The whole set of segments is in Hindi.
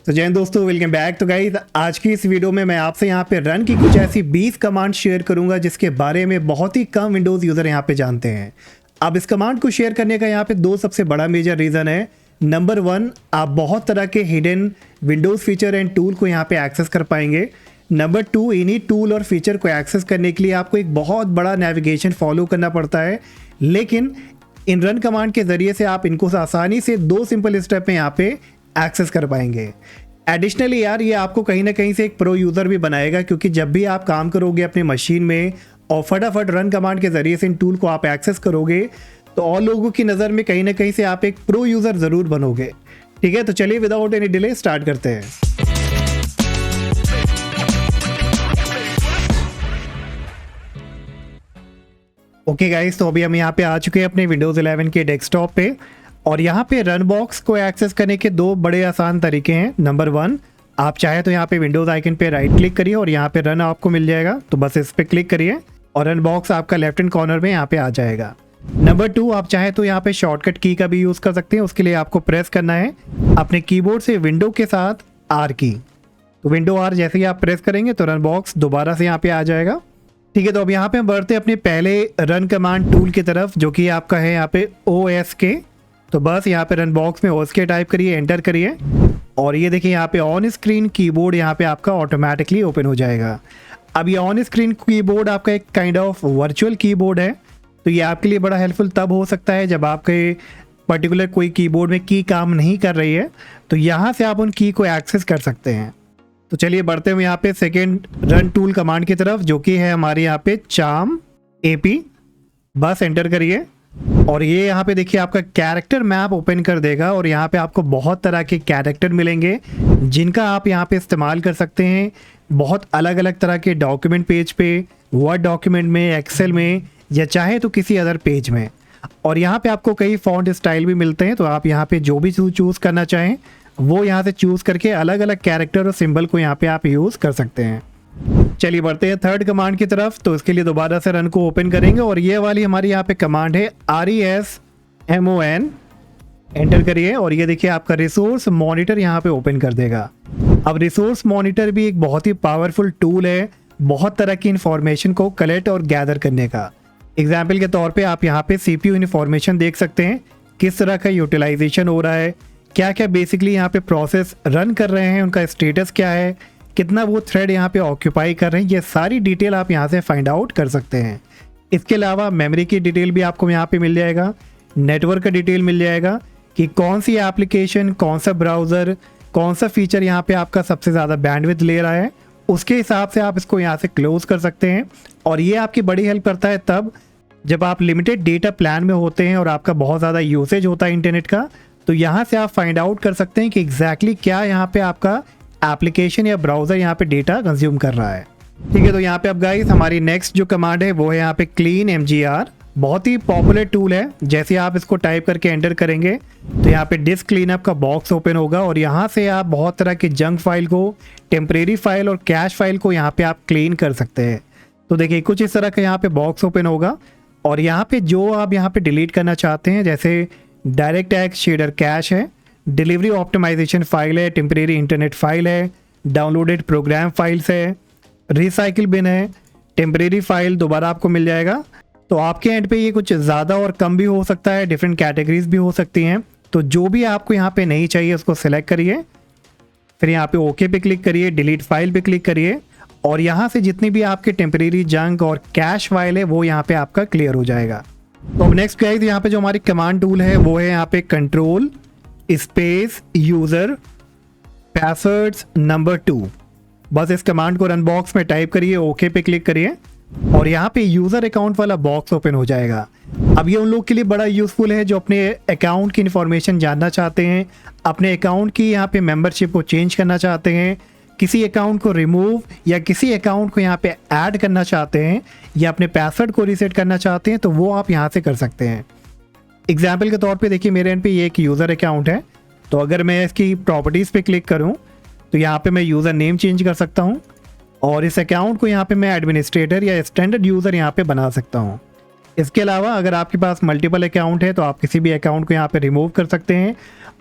तो जय हिंद दोस्तों, वेलकम बैक। तो गाइस, आज की इस वीडियो में मैं आपसे यहाँ पे रन की कुछ ऐसी 20 कमांड शेयर करूंगा जिसके बारे में बहुत ही कम विंडोज़ यूज़र यहाँ पे जानते हैं। अब इस कमांड को शेयर करने का यहाँ पे दो सबसे बड़ा मेजर रीज़न है। नंबर 1, आप बहुत तरह के hidden Windows feature and tool को यहाँ पे एक्सेस कर पाएंगे। नंबर 2, इन्हीं टूल और फीचर को एक्सेस करने के लिए आपको एक बहुत बड़ा नेविगेशन फॉलो करना पड़ता है, लेकिन इन रन कमांड के ज़रिए से आप इनको आसानी से 2 सिंपल स्टेप में यहाँ पे एक्सेस कर पाएंगे। एडिशनली यार, ये आपको कहीं ना कहीं से एक प्रो यूज़र भी बनाएगा, क्योंकि जब भी आप काम करोगे अपनी मशीन में और फटाफट रन कमांड के ज़रिए से इन टूल को आप एक्सेस करोगे तो और लोगों की नज़र में कहीं ना कहीं से आप एक प्रो यूज़र ज़रूर बनोगे। ठीक है, तो चलिए विदाउट एनी डिले स्टार्ट करते हैं। ओके गाइस, तो अभी हम यहाँ पे आ चुके हैं अपने विंडोज़ 11 के डेस्कटॉप पे, और यहाँ पे रन बॉक्स को एक्सेस करने के 2 बड़े आसान तरीके हैं। नंबर 1, आप चाहे तो यहाँ पे विंडोज़ आइकन पे राइट क्लिक करिए और यहाँ पे रन आपको मिल जाएगा, तो बस इस पे क्लिक करिए और रन बॉक्स आपका लेफ्ट हैंड कॉर्नर में यहाँ पे आ जाएगा। नंबर 2, आप चाहे तो यहाँ पे शॉर्टकट की का भी यूज़ कर सकते हैं। उसके लिए आपको प्रेस करना है अपने कीबोर्ड से विंडो के साथ R की। तो विंडो R जैसे ही आप प्रेस करेंगे तो रन बॉक्स दोबारा से यहाँ पे आ जाएगा। ठीक है, तो अब यहाँ पे हम बढ़ते हैं अपने पहले रन कमांड टूल की तरफ, जो कि आपका है यहाँ पे OSK। तो बस यहाँ पे रन बॉक्स में OSK टाइप करिए, एंटर करिए, और ये देखिए यहाँ पे ऑन स्क्रीन कीबोर्ड यहाँ पे आपका ऑटोमेटिकली ओपन हो जाएगा। अब ये ऑन स्क्रीन कीबोर्ड आपका एक काइंड ऑफ वर्चुअल कीबोर्ड है, तो ये आपके लिए बड़ा हेल्पफुल तब हो सकता है जब आपके पर्टिकुलर कोई कीबोर्ड में की काम नहीं कर रही है, तो यहाँ से आप उन की को एक्सेस कर सकते हैं। तो चलिए बढ़ते हुए यहाँ पे सेकेंड रन टूल कमांड की तरफ, जो कि है हमारे यहाँ पे चार्म AP। बस एंटर करिए और ये यहाँ पे देखिए आपका कैरेक्टर मैप ओपन कर देगा, और यहाँ पे आपको बहुत तरह के कैरेक्टर मिलेंगे जिनका आप यहाँ पे इस्तेमाल कर सकते हैं बहुत अलग अलग तरह के डॉक्यूमेंट पेज पे, वर्ड डॉक्यूमेंट में, एक्सेल में, या चाहे तो किसी अदर पेज में। और यहाँ पे आपको कई फॉन्ट स्टाइल भी मिलते हैं, तो आप यहाँ पे जो भी चूज़ करना चाहें वो यहाँ से चूज़ करके अलग अलग कैरेक्टर और सिंबल को यहाँ पे आप यूज़ कर सकते हैं। चलिए बढ़ते हैं थर्ड कमांड की तरफ। तो इसके लिए दोबारा से रन को ओपन करेंगे, और ये वाली हमारी यहाँ पे कमांड है RESMON। एंटर करिए और ये देखिए आपका रिसोर्स मॉनिटर यहाँ पे ओपन कर देगा। अब रिसोर्स मॉनिटर भी एक बहुत ही पावरफुल टूल है बहुत तरह की इंफॉर्मेशन को कलेक्ट और गैदर करने का। एग्जाम्पल के तौर पे आप यहाँ पे CPU इन्फॉर्मेशन देख सकते हैं, किस तरह का यूटिलाइजेशन हो रहा है, क्या क्या बेसिकली यहाँ पे प्रोसेस रन कर रहे हैं, उनका स्टेटस क्या है, कितना वो थ्रेड यहाँ पे ऑक्यूपाई कर रहे हैं, ये सारी डिटेल आप यहाँ से फाइंड आउट कर सकते हैं। इसके अलावा मेमोरी की डिटेल भी आपको यहाँ पे मिल जाएगा, नेटवर्क का डिटेल मिल जाएगा कि कौन सी एप्लीकेशन, कौन सा ब्राउज़र, कौन सा फीचर यहाँ पे आपका सबसे ज़्यादा बैंडविड्थ ले रहा है, उसके हिसाब से आप इसको यहाँ से क्लोज कर सकते हैं। और ये आपकी बड़ी हेल्प करता है तब जब आप लिमिटेड डेटा प्लान में होते हैं और आपका बहुत ज़्यादा यूसेज होता है इंटरनेट का, तो यहाँ से आप फाइंड आउट कर सकते हैं कि एग्जैक्टली क्या यहाँ पे आपका एप्लीकेशन या ब्राउज़र यहाँ पे डेटा कंज्यूम कर रहा है। ठीक है, तो यहाँ पे अब गाइस हमारी नेक्स्ट जो कमांड है वो है यहाँ पे क्लीन MGR। बहुत ही पॉपुलर टूल है। जैसे आप इसको टाइप करके एंटर करेंगे तो यहाँ पे डिस्क क्लीनअप का बॉक्स ओपन होगा, और यहाँ से आप बहुत तरह के जंक फाइल को, टेम्परेरी फाइल और कैश फाइल को यहाँ पे आप क्लीन कर सकते हैं। तो देखिए कुछ इस तरह का यहाँ पे बॉक्स ओपन होगा, और यहाँ पे जो आप यहाँ पे डिलीट करना चाहते हैं, जैसे डायरेक्ट एक्स शेडर कैश है, डिलीवरी ऑप्टिमाइजेशन फाइल है, टेम्परेरी इंटरनेट फाइल है, डाउनलोडेड प्रोग्राम फाइल्स है, रिसाइकिल बिन है, टेम्परेरी फाइल दोबारा आपको मिल जाएगा। तो आपके एंड पे ये कुछ ज़्यादा और कम भी हो सकता है, डिफरेंट कैटेगरीज भी हो सकती हैं। तो जो भी आपको यहाँ पे नहीं चाहिए उसको सिलेक्ट करिए, फिर यहाँ पे ओके पे क्लिक करिए, डिलीट फाइल पे क्लिक करिए, और यहाँ से जितनी भी आपके टेम्परेरी जंक और कैश फाइल है वो यहाँ पे आपका क्लियर हो जाएगा। तो अब नेक्स्ट गाइस, यहाँ पे जो हमारी कमांड टूल है वो है यहाँ पे control space user passwords number 2। बस इस कमांड को रन बॉक्स में टाइप करिए, ओके पे क्लिक करिए, और यहाँ पे यूज़र अकाउंट वाला बॉक्स ओपन हो जाएगा। अब ये उन लोग के लिए बड़ा यूज़फुल है जो अपने अकाउंट की इन्फॉर्मेशन जानना चाहते हैं, अपने अकाउंट की यहाँ पे मेंबरशिप को चेंज करना चाहते हैं, किसी अकाउंट को रिमूव या किसी अकाउंट को यहाँ पे ऐड करना चाहते हैं, या अपने पासवर्ड को रीसेट करना चाहते हैं, तो वो आप यहाँ से कर सकते हैं। एग्जाम्पल के तौर पे देखिए मेरे एंड पे ये एक यूज़र अकाउंट है, तो अगर मैं इसकी प्रॉपर्टीज़ पे क्लिक करूँ तो यहाँ पे मैं यूज़र नेम चेंज कर सकता हूँ, और इस अकाउंट को यहाँ पे मैं एडमिनिस्ट्रेटर या स्टैंडर्ड यूज़र यहाँ पे बना सकता हूँ। इसके अलावा अगर आपके पास मल्टीपल अकाउंट है तो आप किसी भी अकाउंट को यहाँ पे रिमूव कर सकते हैं,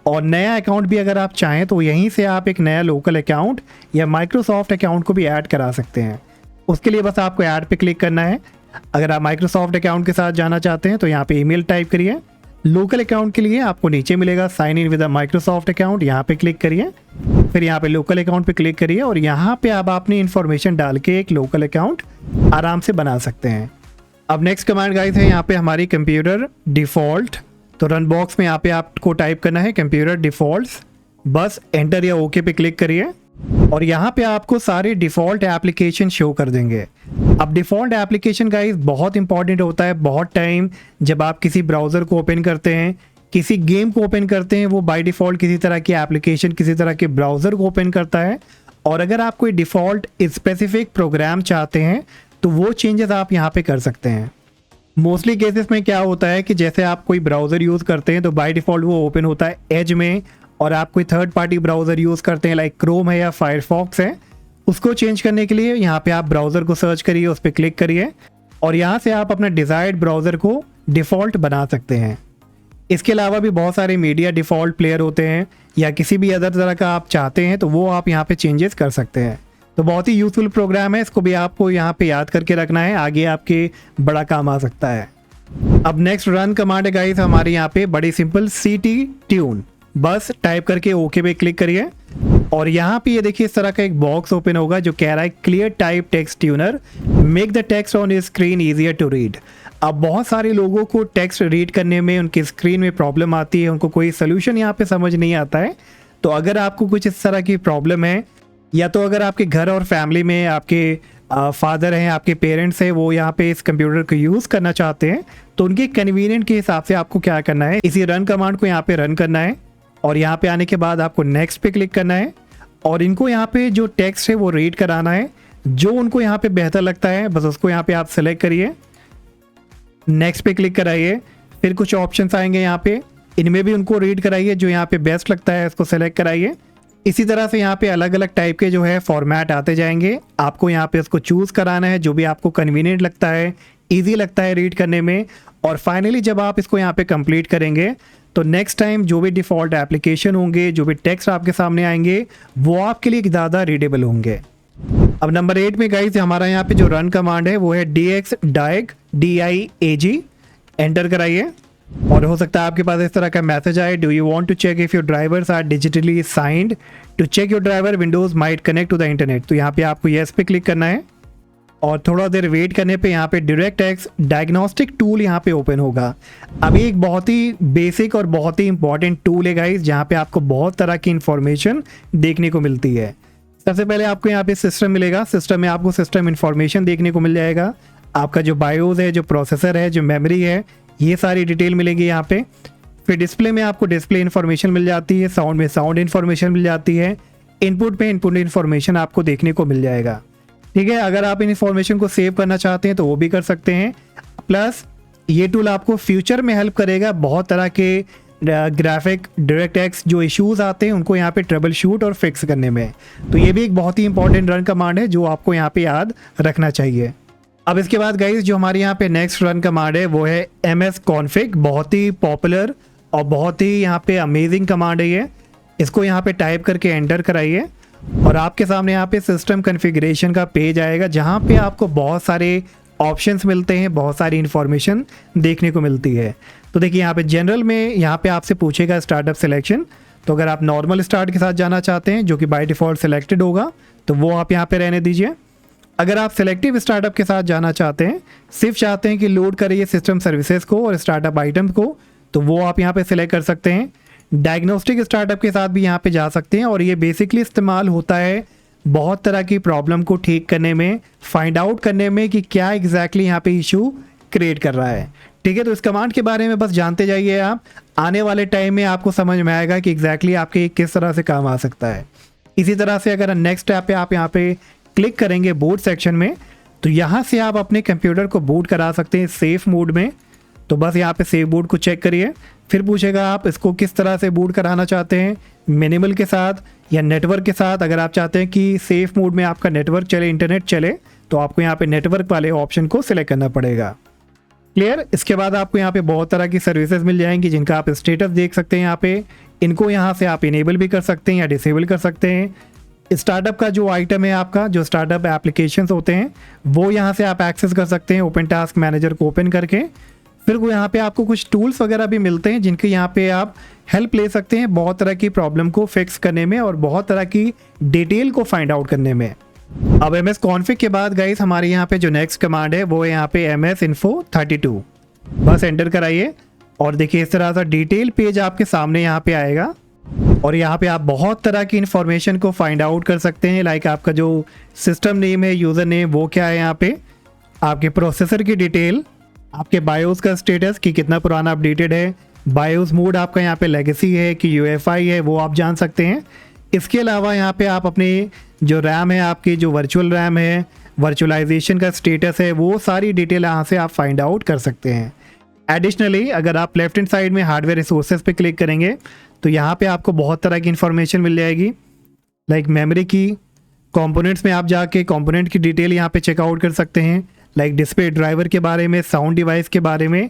और नया अकाउंट भी अगर आप चाहें तो यहीं से आप एक नया लोकल अकाउंट या माइक्रोसॉफ्ट अकाउंट को भी ऐड करा सकते हैं। उसके लिए बस आपको ऐड पे क्लिक करना है। अगर आप माइक्रोसॉफ्ट अकाउंट के साथ जाना चाहते हैं तो यहाँ पे ईमेल टाइप करिए। लोकल अकाउंट के लिए आपको नीचे मिलेगा sign in with a Microsoft account, यहाँ पे क्लिक करिए। फिर यहाँ पे लोकल अकाउंट पे क्लिक करिए और यहाँ पे आप अपनी इन्फॉर्मेशन डाल के एक लोकल अकाउंट आराम से बना सकते हैं। अब नेक्स्ट कमांड गाइस है यहाँ पे हमारी कंप्यूटर डिफ़ॉल्ट। तो रन बॉक्स में यहाँ पे आपको टाइप करना है कंप्यूटर डिफ़ॉल्ट्स, बस एंटर या ओके पे क्लिक करिए और यहाँ पे आपको सारे डिफ़ॉल्ट एप्लीकेशन शो कर देंगे। अब डिफ़ॉल्ट एप्लीकेशन गाइस बहुत इंपॉर्टेंट होता है। बहुत टाइम जब आप किसी ब्राउज़र को ओपन करते हैं, किसी गेम को ओपन करते हैं, वो बाय डिफ़ॉल्ट किसी तरह की एप्लीकेशन किसी तरह के ब्राउज़र को ओपन करता है, और अगर आप कोई डिफ़ॉल्ट स्पेसिफिक प्रोग्राम चाहते हैं तो वो चेंजेस आप यहाँ पे कर सकते हैं। मोस्टली केसेस में क्या होता है कि जैसे आप कोई ब्राउज़र यूज़ करते हैं तो बाय डिफ़ॉल्ट वो ओपन होता है एज में, और आप कोई थर्ड पार्टी ब्राउज़र यूज़ करते हैं लाइक क्रोम है या फायरफॉक्स है, उसको चेंज करने के लिए यहाँ पे आप ब्राउज़र को सर्च करिए, उस पर क्लिक करिए और यहाँ से आप अपना डिज़ायर्ड ब्राउज़र को डिफ़ॉल्ट बना सकते हैं। इसके अलावा भी बहुत सारे मीडिया डिफ़ॉल्ट प्लेयर होते हैं, या किसी भी अदर तरह का आप चाहते हैं तो वो आप यहाँ पे चेंजेस कर सकते हैं। तो बहुत ही यूज़फुल प्रोग्राम है, इसको भी आपको यहाँ पे याद करके रखना है, आगे आपके बड़ा काम आ सकता है। अब नेक्स्ट रन कमांड है गाइस हमारे यहाँ पे बड़ी सिंपल, सीटी ट्यून, बस टाइप करके ओके पे क्लिक करिए और यहाँ पे ये देखिए इस तरह का एक बॉक्स ओपन होगा जो कह रहा है clear type text tuner, make the text on your screen easier to read. अब बहुत सारे लोगों को टेक्स्ट रीड करने में उनकी स्क्रीन में प्रॉब्लम आती है, उनको कोई सोल्यूशन यहाँ पे समझ नहीं आता है। तो अगर आपको कुछ इस तरह की प्रॉब्लम है, या तो अगर आपके घर और फैमिली में आपके फादर हैं, आपके पेरेंट्स हैं, वो यहाँ पे इस कंप्यूटर को यूज़ करना चाहते हैं, तो उनके कन्वीनियंट के हिसाब से आपको क्या करना है, इसी रन कमांड को यहाँ पे रन करना है और यहाँ पे आने के बाद आपको नेक्स्ट पे क्लिक करना है और इनको यहाँ पे जो टेक्स्ट है वो रीड कराना है, जो उनको यहाँ पे बेहतर लगता है बस उसको यहाँ पे आप सेलेक्ट करिए, नेक्स्ट पे क्लिक कराइए। फिर कुछ ऑप्शंस आएंगे यहाँ पे, इनमें भी उनको रीड कराइए, जो यहाँ पे बेस्ट लगता है उसको सेलेक्ट कराइए। इसी तरह से यहाँ पे अलग अलग टाइप के जो है फॉर्मेट आते जाएंगे, आपको यहाँ पे उसको चूज़ कराना है जो भी आपको कन्वीनियंट लगता है, ईजी लगता है रीड करने में। और फाइनली जब आप इसको यहाँ पे कंप्लीट करेंगे तो नेक्स्ट टाइम जो भी डिफ़ॉल्ट एप्लीकेशन होंगे, जो भी टेक्स्ट आपके सामने आएंगे, वो आपके लिए ज़्यादा रीडेबल होंगे। अब नंबर 8 में गाइस हमारा यहाँ पे जो रन कमांड है वो है DIAG, एंटर कराइए और हो सकता है आपके पास इस तरह का मैसेज आए, do you want to check if your drivers are digitally signed, to check your driver Windows might connect to the internet. तो यहाँ पे आपको येस पे क्लिक करना है और थोड़ा देर वेट करने पे यहाँ पे डायरेक्ट डायग्नोस्टिक टूल यहाँ पे ओपन होगा। अभी एक बहुत ही बेसिक और बहुत ही इंपॉर्टेंट टूल है गाइस, जहाँ पे आपको बहुत तरह की इंफॉर्मेशन देखने को मिलती है। सबसे पहले आपको यहाँ पे सिस्टम मिलेगा, सिस्टम में आपको सिस्टम इंफॉर्मेशन देखने को मिल जाएगा, आपका जो बायोस है, जो प्रोसेसर है, जो मेमोरी है, ये सारी डिटेल मिलेगी यहाँ पे। फिर डिस्प्ले में आपको डिस्प्ले इन्फॉर्मेशन मिल जाती है, साउंड में साउंड इन्फॉर्मेशन मिल जाती है, इनपुट में इनपुट इन्फॉर्मेशन आपको देखने को मिल जाएगा। ठीक है, अगर आप इन इन्फॉर्मेशन को सेव करना चाहते हैं तो वो भी कर सकते हैं। प्लस ये टूल आपको फ्यूचर में हेल्प करेगा, बहुत तरह के ग्राफिक डायरेक्ट जो इश्यूज आते हैं उनको यहाँ पे ट्रबल शूट और फिक्स करने में। तो ये भी एक बहुत ही इंपॉर्टेंट रन कमांड है जो आपको यहाँ पे याद रखना चाहिए। अब इसके बाद गाइस जो हमारे यहाँ पे नेक्स्ट रन कमांड है वो है ms config, बहुत ही पॉपुलर और बहुत ही यहाँ पे अमेजिंग कमांड है ये। इसको यहाँ पे टाइप करके एंटर कराइए और आपके सामने यहाँ पे सिस्टम कॉन्फ़िगरेशन का पेज आएगा, जहाँ पे आपको बहुत सारे ऑप्शंस मिलते हैं, बहुत सारी इन्फॉर्मेशन देखने को मिलती है। तो देखिए यहाँ पे जनरल में यहाँ पे आपसे पूछेगा स्टार्टअप सिलेक्शन, तो अगर आप नॉर्मल स्टार्ट के साथ जाना चाहते हैं जो कि बाय डिफ़ॉल्ट सिलेक्टेड होगा तो वो आप यहाँ पे रहने दीजिए। अगर आप सिलेक्टिव स्टार्टअप के साथ जाना चाहते हैं, सिर्फ चाहते हैं कि लोड करिए सिस्टम सर्विसेज को और स्टार्टअप आइटम्स को, तो वो आप यहाँ पे सिलेक्ट कर सकते हैं। डायग्नोस्टिक स्टार्टअप के साथ भी यहाँ पे जा सकते हैं और ये बेसिकली इस्तेमाल होता है बहुत तरह की प्रॉब्लम को ठीक करने में, फाइंड आउट करने में कि क्या एग्जैक्टली यहाँ पे इशू क्रिएट कर रहा है। ठीक है, तो इस कमांड के बारे में बस जानते जाइए आप, आने वाले टाइम में आपको समझ में आएगा कि एग्जैक्टली आपके किस तरह से काम आ सकता है। इसी तरह से अगर नेक्स्ट स्टेप पे आप यहाँ पे क्लिक करेंगे बूट सेक्शन में, तो यहाँ से आप अपने कंप्यूटर को बूट करा सकते हैं सेफ मोड में। तो बस यहाँ पे सेव बूट को चेक करिए, फिर पूछेगा आप इसको किस तरह से बूट कराना चाहते हैं, मिनिमल के साथ या नेटवर्क के साथ। अगर आप चाहते हैं कि सेफ मोड में आपका नेटवर्क चले, इंटरनेट चले, तो आपको यहाँ पे नेटवर्क वाले ऑप्शन को सिलेक्ट करना पड़ेगा। क्लियर। इसके बाद आपको यहाँ पे बहुत तरह की सर्विसेज मिल जाएंगी जिनका आप स्टेटस देख सकते हैं। यहाँ पे इनको यहाँ से आप इनेबल भी कर सकते हैं या डिसेबल कर सकते हैं। स्टार्टअप का जो आइटम है आपका, जो स्टार्टअप एप्लीकेशंस होते हैं वो यहाँ से आप एक्सेस कर सकते हैं ओपन टास्क मैनेजर को ओपन करके। फिर वो यहाँ पे आपको कुछ टूल्स वगैरह भी मिलते हैं जिनके यहाँ पे आप हेल्प ले सकते हैं बहुत तरह की प्रॉब्लम को फिक्स करने में और बहुत तरह की डिटेल को फाइंड आउट करने में। अब ms config के बाद गाइस हमारे यहाँ पे जो नेक्स्ट कमांड है वो है यहाँ पे ms info 32। बस एंटर कराइए और देखिए इस तरह सा डिटेल पेज आपके सामने यहाँ पे आएगा और यहाँ पे आप बहुत तरह की इंफॉर्मेशन को फाइंड आउट कर सकते हैं। लाइक आपका जो सिस्टम नेम है, यूज़र नेम, वो क्या है, यहाँ पे आपके प्रोसेसर की डिटेल, आपके बायोस का स्टेटस कि कितना पुराना अपडेटेड है, बायोस मोड आपका यहाँ पे लेगेसी है कि UEFI है, वो आप जान सकते हैं। इसके अलावा यहाँ पे आप अपनी जो रैम है, आपकी जो वर्चुअल रैम है, वर्चुअलाइजेशन का स्टेटस है, वो सारी डिटेल यहाँ से आप फाइंड आउट कर सकते हैं। एडिशनली अगर आप लेफ्ट हैंड साइड में हार्डवेयर रिसोर्सेज पे क्लिक करेंगे तो यहाँ पे आपको बहुत तरह की इंफॉर्मेशन मिल जाएगी। लाइक मेमोरी की, कंपोनेंट्स में आप जाके कंपोनेंट की डिटेल यहाँ पे चेकआउट कर सकते हैं। लाइक डिस्प्ले ड्राइवर के बारे में, साउंड डिवाइस के बारे में,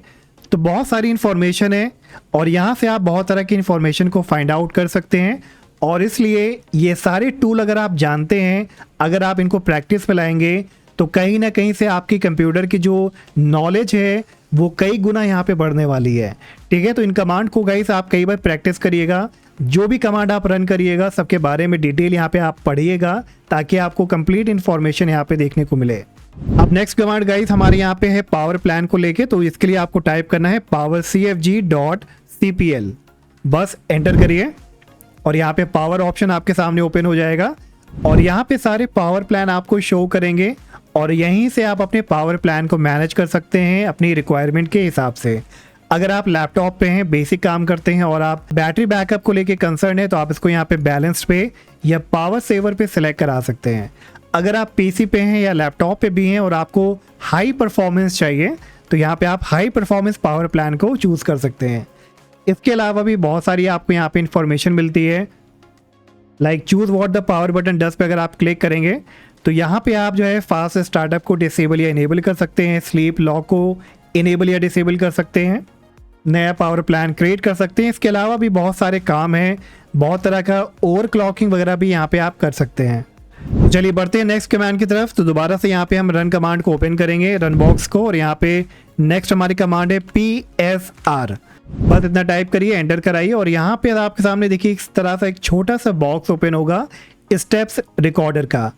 तो बहुत सारी इन्फॉर्मेशन है और यहाँ से आप बहुत तरह की इन्फॉर्मेशन को फाइंड आउट कर सकते हैं। और इसलिए ये सारे टूल अगर आप जानते हैं, अगर आप इनको प्रैक्टिस में लाएंगे तो कहीं ना कहीं से आपकी कंप्यूटर की जो नॉलेज है वो कई गुना यहाँ पे बढ़ने वाली है। ठीक है, तो इन कमांड को गाइस आप कई बार प्रैक्टिस करिएगा। जो भी कमांड आप रन करिएगा सबके बारे में डिटेल यहाँ पे आप पढ़िएगा ताकि आपको कंप्लीट इन्फॉर्मेशन यहाँ पे देखने को मिले। अब नेक्स्ट कमांड गाइस हमारे यहाँ पे है पावर प्लान को लेके, तो इसके लिए आपको टाइप करना है powercfg.cpl। बस एंटर करिए और यहाँ पे पावर ऑप्शन आपके सामने ओपन हो जाएगा और यहाँ पे सारे पावर प्लान आपको शो करेंगे और यहीं से आप अपने पावर प्लान को मैनेज कर सकते हैं अपनी रिक्वायरमेंट के हिसाब से। अगर आप लैपटॉप पे हैं, बेसिक काम करते हैं और आप बैटरी बैकअप को लेके कंसर्न है तो आप इसको यहाँ पे बैलेंस्ड पे या पावर सेवर पे सिलेक्ट करा सकते हैं। अगर आप पीसी पे हैं या लैपटॉप पे भी हैं और आपको हाई परफॉर्मेंस चाहिए तो यहाँ पे आप हाई परफॉर्मेंस पावर प्लान को चूज़ कर सकते हैं। इसके अलावा भी बहुत सारी आपको यहाँ पे इंफॉर्मेशन मिलती है। Like choose what the power button does पे अगर आप क्लिक करेंगे तो यहाँ पे आप जो है फास्ट स्टार्टअप को डिसेबल या इनेबल कर सकते हैं, स्लीप लॉक को इनेबल या डिसेबल कर सकते हैं, नया पावर प्लान क्रिएट कर सकते हैं। इसके अलावा भी बहुत सारे काम हैं, बहुत तरह का ओवर क्लॉकिंग वगैरह भी यहाँ पे आप कर सकते हैं। चलिए बढ़ते हैं नेक्स्ट कमांड की तरफ। तो दोबारा से यहाँ पे हम रन कमांड को ओपन करेंगे, रन बॉक्स को, और यहाँ पे नेक्स्ट हमारी कमांड है PSR। बस इतना टाइप करिए, एंटर कराइए और यहाँ पे आपके सामने देखिए इस तरह से एक छोटा सा बॉक्स ओपन होगा स्टेप्स रिकॉर्डर का।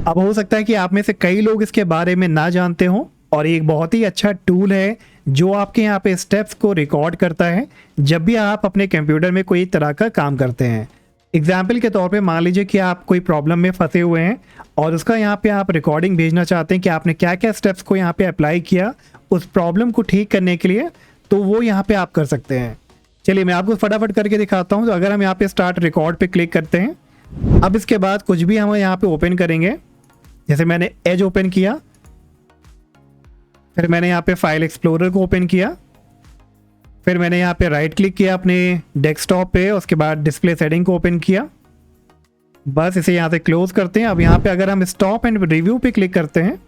अब हो सकता है कि आप में से कई लोग इसके बारे में ना जानते हों और एक बहुत ही अच्छा टूल है जो आपके यहाँ पे स्टेप्स को रिकॉर्ड करता है जब भी आप अपने कंप्यूटर में कोई तरह का काम करते हैं। एग्जाम्पल के तौर पे मान लीजिए कि आप कोई प्रॉब्लम में फंसे हुए हैं और उसका यहाँ पे आप रिकॉर्डिंग भेजना चाहते हैं कि आपने क्या क्या स्टेप्स को यहाँ पे अप्लाई किया उस प्रॉब्लम को ठीक करने के लिए, तो वो यहाँ पे आप कर सकते हैं। चलिए मैं आपको फटाफट करके दिखाता हूँ। तो अगर हम यहाँ पे स्टार्ट रिकॉर्ड पे क्लिक करते हैं, अब इसके बाद कुछ भी हम यहाँ पे ओपन करेंगे, जैसे मैंने एज ओपन किया, फिर मैंने यहाँ पे फाइल एक्सप्लोरर को ओपन किया, फिर मैंने यहाँ पे राइट क्लिक किया अपने डेस्कटॉप पे, उसके बाद डिस्प्ले सेटिंग को ओपन किया। बस इसे यहाँ से क्लोज करते हैं। अब यहाँ पे अगर हम स्टॉप एंड रिव्यू पे क्लिक करते हैं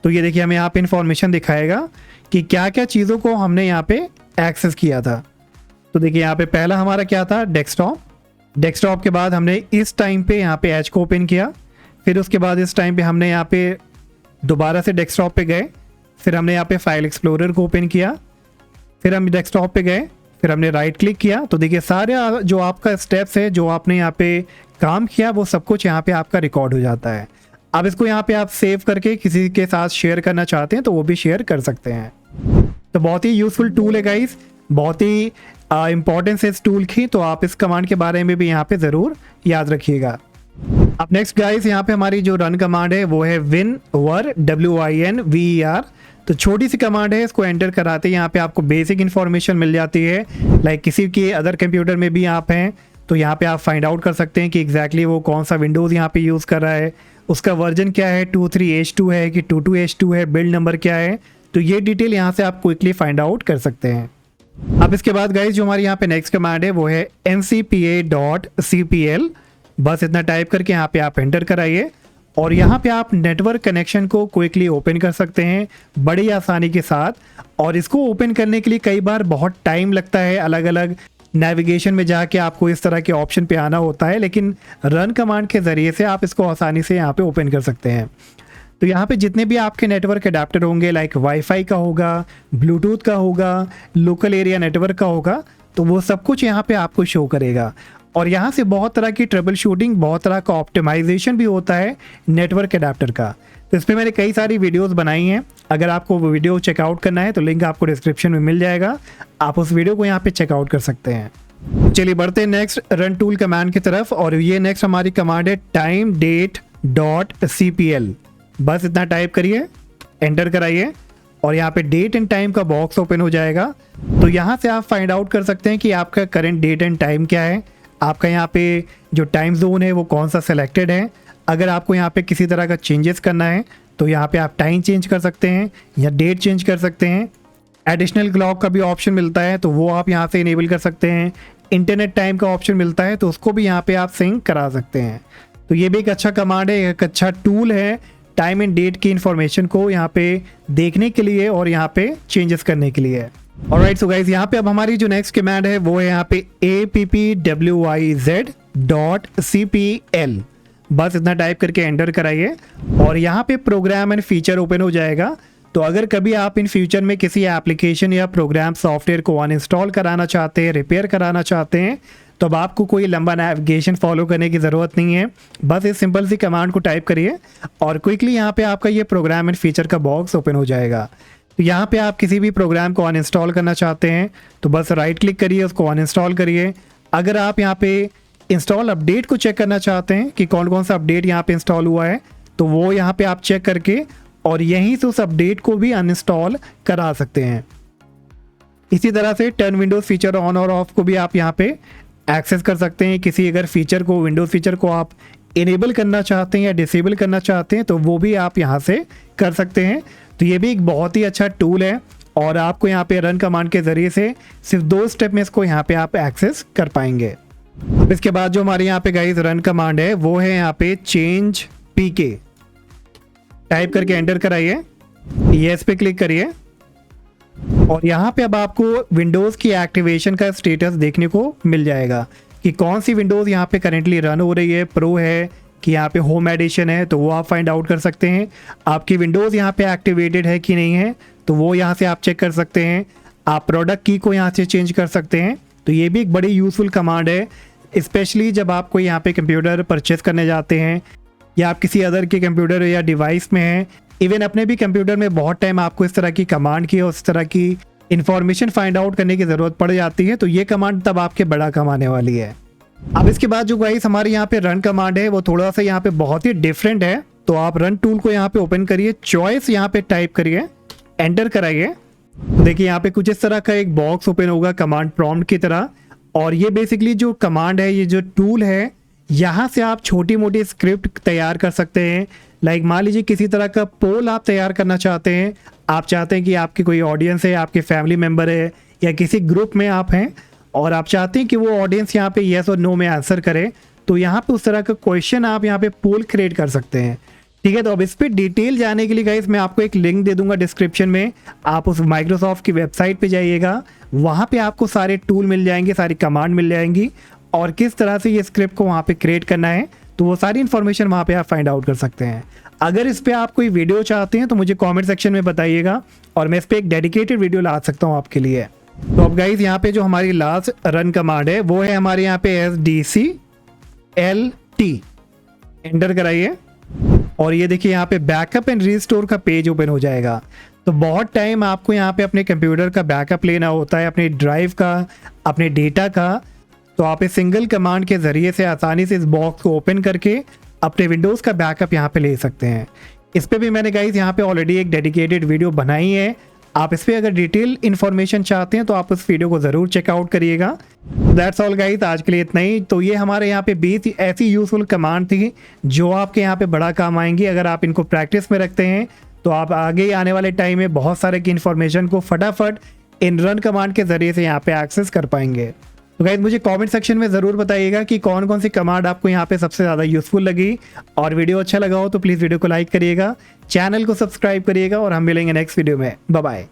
तो ये देखिए हमें यहाँ पे इंफॉर्मेशन दिखाएगा कि क्या क्या चीज़ों को हमने यहाँ पे एक्सेस किया था। तो देखिए यहाँ पे पहला हमारा क्या था, डेस्कटॉप। डेस्कटॉप के बाद हमने इस टाइम पे यहाँ पे एज को ओपन किया, फिर उसके बाद इस टाइम पे हमने यहाँ पे दोबारा से डेस्कटॉप पे गए, फिर हमने यहाँ पे फाइल एक्सप्लोरर को ओपन किया, फिर हम डेस्कटॉप पे गए, फिर हमने राइट क्लिक किया। तो देखिए सारे जो आपका स्टेप्स है, जो आपने यहाँ पे काम किया, वो सब कुछ यहाँ पे आपका रिकॉर्ड हो जाता है। अब इसको यहाँ पे आप सेव करके किसी के साथ शेयर करना चाहते हैं तो वो भी शेयर कर सकते हैं। तो बहुत ही यूजफुल टूल है गाइस, बहुत ही इंपॉर्टेंस है इस टूल की, तो आप इस कमांड के बारे में भी यहाँ पे ज़रूर याद रखिएगा। अब नेक्स्ट गाइस यहाँ पे हमारी जो रन कमांड है वो है winver WINVER। तो छोटी सी कमांड है, इसको एंटर कराते ही यहाँ पे आपको बेसिक इन्फॉर्मेशन मिल जाती है। लाइक किसी के अदर कंप्यूटर में भी आप हैं तो यहाँ पे आप फाइंड आउट कर सकते हैं कि एग्जैक्टली वो कौन सा विंडोज़ यहाँ पे यूज़ कर रहा है, उसका वर्जन क्या है, 23H2 है कि 22H2 है, बिल्ड नंबर क्या है। तो ये डिटेल यहाँ से आप क्विकली फाइंड आउट कर सकते हैं। अब इसके बाद गाइस जो हमारी यहाँ पे नेक्स्ट कमांड है वो है ncpa.cpl। बस इतना टाइप करके यहाँ पे आप एंटर कराइए और यहाँ पे आप नेटवर्क कनेक्शन को क्विकली ओपन कर सकते हैं बड़ी आसानी के साथ। और इसको ओपन करने के लिए कई बार बहुत टाइम लगता है, अलग अलग नेविगेशन में जाके आपको इस तरह के ऑप्शन पे आना होता है, लेकिन रन कमांड के ज़रिए से आप इसको आसानी से यहाँ पे ओपन कर सकते हैं। तो यहाँ पे जितने भी आपके नेटवर्क अडेप्टर होंगे, लाइक वाईफाई का होगा, ब्लूटूथ का होगा, लोकल एरिया नेटवर्क का होगा, तो वो सब कुछ यहाँ पे आपको शो करेगा। और यहाँ से बहुत तरह की ट्रबल शूटिंग, बहुत तरह का ऑप्टिमाइजेशन भी होता है नेटवर्क अडेप्टर का। तो इस पर मैंने कई सारी वीडियोस बनाई हैं, अगर आपको वो वीडियो चेकआउट करना है तो लिंक आपको डिस्क्रिप्शन में मिल जाएगा, आप उस वीडियो को यहाँ पे चेकआउट कर सकते हैं। चलिए बढ़ते हैं नेक्स्ट रन टूल कमांड की तरफ। और ये नेक्स्ट हमारी कमांड है timedate.cpl। बस इतना टाइप करिए, एंटर कराइए और यहाँ पे डेट एंड टाइम का बॉक्स ओपन हो जाएगा। तो यहाँ से आप फाइंड आउट कर सकते हैं कि आपका करंट डेट एंड टाइम क्या है, आपका यहाँ पे जो टाइम जोन है वो कौन सा सेलेक्टेड है। अगर आपको यहाँ पे किसी तरह का चेंजेस करना है तो यहाँ पे आप टाइम चेंज कर सकते हैं या डेट चेंज कर सकते हैं। एडिशनल क्लॉक का भी ऑप्शन मिलता है तो वो आप यहाँ से इनेबल कर सकते हैं। इंटरनेट टाइम का ऑप्शन मिलता है तो उसको भी यहाँ पे आप सिंक करा सकते हैं। तो ये भी एक अच्छा कमांड है, एक अच्छा टूल है टाइम एंड डेट की इंफॉर्मेशन को यहाँ पे देखने के लिए और यहाँ पे चेंजेस करने के लिए। ऑलराइट, सो गाइस यहाँ पे अब हमारी जो नेक्स्ट कमांड है वो है यहाँ पे appwizz.cpl। बस इतना टाइप करके एंटर कराइए और यहाँ पे प्रोग्राम एंड फीचर ओपन हो जाएगा। तो अगर कभी आप इन फ्यूचर में किसी एप्लीकेशन या प्रोग्राम सॉफ्टवेयर को अनइंस्टॉल कराना चाहते हैं, रिपेयर कराना चाहते हैं, तो अब आपको कोई लंबा नेविगेशन फॉलो करने की ज़रूरत नहीं है। बस इस सिंपल सी कमांड को टाइप करिए और क्विकली यहाँ पे आपका ये प्रोग्राम एंड फीचर का बॉक्स ओपन हो जाएगा। तो यहाँ पे आप किसी भी प्रोग्राम को अनइंस्टॉल करना चाहते हैं तो बस राइट क्लिक करिए, उसको अनइंस्टॉल करिए। अगर आप यहाँ पे इंस्टॉल अपडेट को चेक करना चाहते हैं कि कौन कौन सा अपडेट यहाँ पे इंस्टॉल हुआ है, तो वो यहाँ पे आप चेक करके और यहीं से उस अपडेट को भी अनइंस्टॉल करा सकते हैं। इसी तरह से टर्न विंडोज़ फीचर ऑन और ऑफ को भी आप यहाँ पे एक्सेस कर सकते हैं। किसी अगर फीचर को, विंडोज़ फीचर को आप इनेबल करना चाहते हैं या डिसेबल करना चाहते हैं तो वो भी आप यहाँ से कर सकते हैं। तो ये भी एक बहुत ही अच्छा टूल है और आपको यहाँ पे रन कमांड के ज़रिए से सिर्फ 2 स्टेप में इसको यहाँ पे आप एक्सेस कर पाएंगे। अब इसके बाद जो हमारे यहाँ पे गाइस रन कमांड है वो है यहाँ पे चेंज pk। टाइप करके एंटर कराइए, यस पे क्लिक करिए और यहाँ पे अब आपको विंडोज़ की एक्टिवेशन का स्टेटस देखने को मिल जाएगा कि कौन सी विंडोज़ यहाँ पे करेंटली रन हो रही है, प्रो है कि यहाँ पे होम एडिशन है, तो वो आप फाइंड आउट कर सकते हैं। आपकी विंडोज़ यहाँ पे एक्टिवेटेड है कि नहीं है तो वो यहाँ से आप चेक कर सकते हैं। आप प्रोडक्ट की को यहाँ से चेंज कर सकते हैं। तो ये भी एक बड़ी यूज़फुल कमांड है, स्पेशली जब आप कोई यहाँ पे कंप्यूटर परचेस करने जाते हैं या आप किसी अदर के कंप्यूटर या डिवाइस में हैं। इवन अपने भी कंप्यूटर में बहुत टाइम आपको इस तरह की कमांड की और इस तरह की इंफॉर्मेशन फाइंड आउट करने की ज़रूरत पड़ जाती है, तो ये कमांड तब आपके बड़ा काम आने वाली है। अब इसके बाद जो गाइस हमारे यहाँ पे रन कमांड है वो थोड़ा सा यहाँ पे बहुत ही डिफरेंट है। तो आप रन टूल को यहाँ पे ओपन करिए, चॉइस यहाँ पे टाइप करिए, एंटर कराइए। तो देखिए यहाँ पे कुछ इस तरह का एक बॉक्स ओपन होगा कमांड प्रॉम्प्ट की तरह। और ये बेसिकली जो कमांड है, ये जो टूल है, यहाँ से आप छोटी मोटी स्क्रिप्ट तैयार कर सकते हैं। लाइक मान लीजिए किसी तरह का पोल आप तैयार करना चाहते हैं, आप चाहते हैं कि आपकी कोई ऑडियंस है, आपके फैमिली मेम्बर है या किसी ग्रुप में आप हैं और आप चाहते हैं कि वो ऑडियंस यहाँ पे येस और नो में आंसर करे, तो यहाँ पे उस तरह का क्वेश्चन आप यहाँ पे पोल क्रिएट कर सकते हैं। ठीक है, तो अब इस पर डिटेल जाने के लिए गाइस मैं आपको एक लिंक दे दूंगा डिस्क्रिप्शन में। आप उस माइक्रोसॉफ्ट की वेबसाइट पे जाइएगा, वहाँ पे आपको सारे टूल मिल जाएंगे, सारी कमांड मिल जाएंगी और किस तरह से ये स्क्रिप्ट को वहाँ पे क्रिएट करना है, तो वो सारी इन्फॉर्मेशन वहाँ पे आप फाइंड आउट कर सकते हैं। अगर इस पर आप कोई वीडियो चाहते हैं तो मुझे कॉमेंट सेक्शन में बताइएगा और मैं इस पर एक डेडिकेटेड वीडियो ला सकता हूँ आपके लिए। तो अब गाइस यहाँ पे जो हमारी लास्ट रन कमांड है वो है हमारे यहाँ पे SDCLT। एंटर कराइए और ये देखिए यहाँ पे बैकअप एंड रिस्टोर का पेज ओपन हो जाएगा। तो बहुत टाइम आपको यहाँ पे अपने कंप्यूटर का बैकअप लेना होता है, अपने ड्राइव का, अपने डेटा का। तो आप इस सिंगल कमांड के ज़रिए से आसानी से इस बॉक्स को ओपन करके अपने विंडोज़ का बैकअप यहाँ पे ले सकते हैं। इस पर भी मैंने गाइस यहाँ पे ऑलरेडी एक डेडिकेटेड वीडियो बनाई है। आप इस पर अगर डिटेल इन्फॉर्मेशन चाहते हैं तो आप उस वीडियो को ज़रूर चेकआउट करिएगा। दैट्स ऑल गाइस, आज के लिए इतना ही। तो ये हमारे यहाँ पे 20 ऐसी यूज़फुल कमांड थी जो आपके यहाँ पे बड़ा काम आएंगी। अगर आप इनको प्रैक्टिस में रखते हैं तो आप आगे आने वाले टाइम में बहुत सारे की इन्फॉर्मेशन को फटाफट इन रन कमांड के ज़रिए से यहाँ पे एक्सेस कर पाएंगे। तो गाइस मुझे कमेंट सेक्शन में ज़रूर बताइएगा कि कौन कौन सी कमांड आपको यहाँ पे सबसे ज़्यादा यूजफुल लगी, और वीडियो अच्छा लगा हो तो प्लीज़ वीडियो को लाइक करिएगा, चैनल को सब्सक्राइब करिएगा, और हम मिलेंगे नेक्स्ट वीडियो में। Bye bye.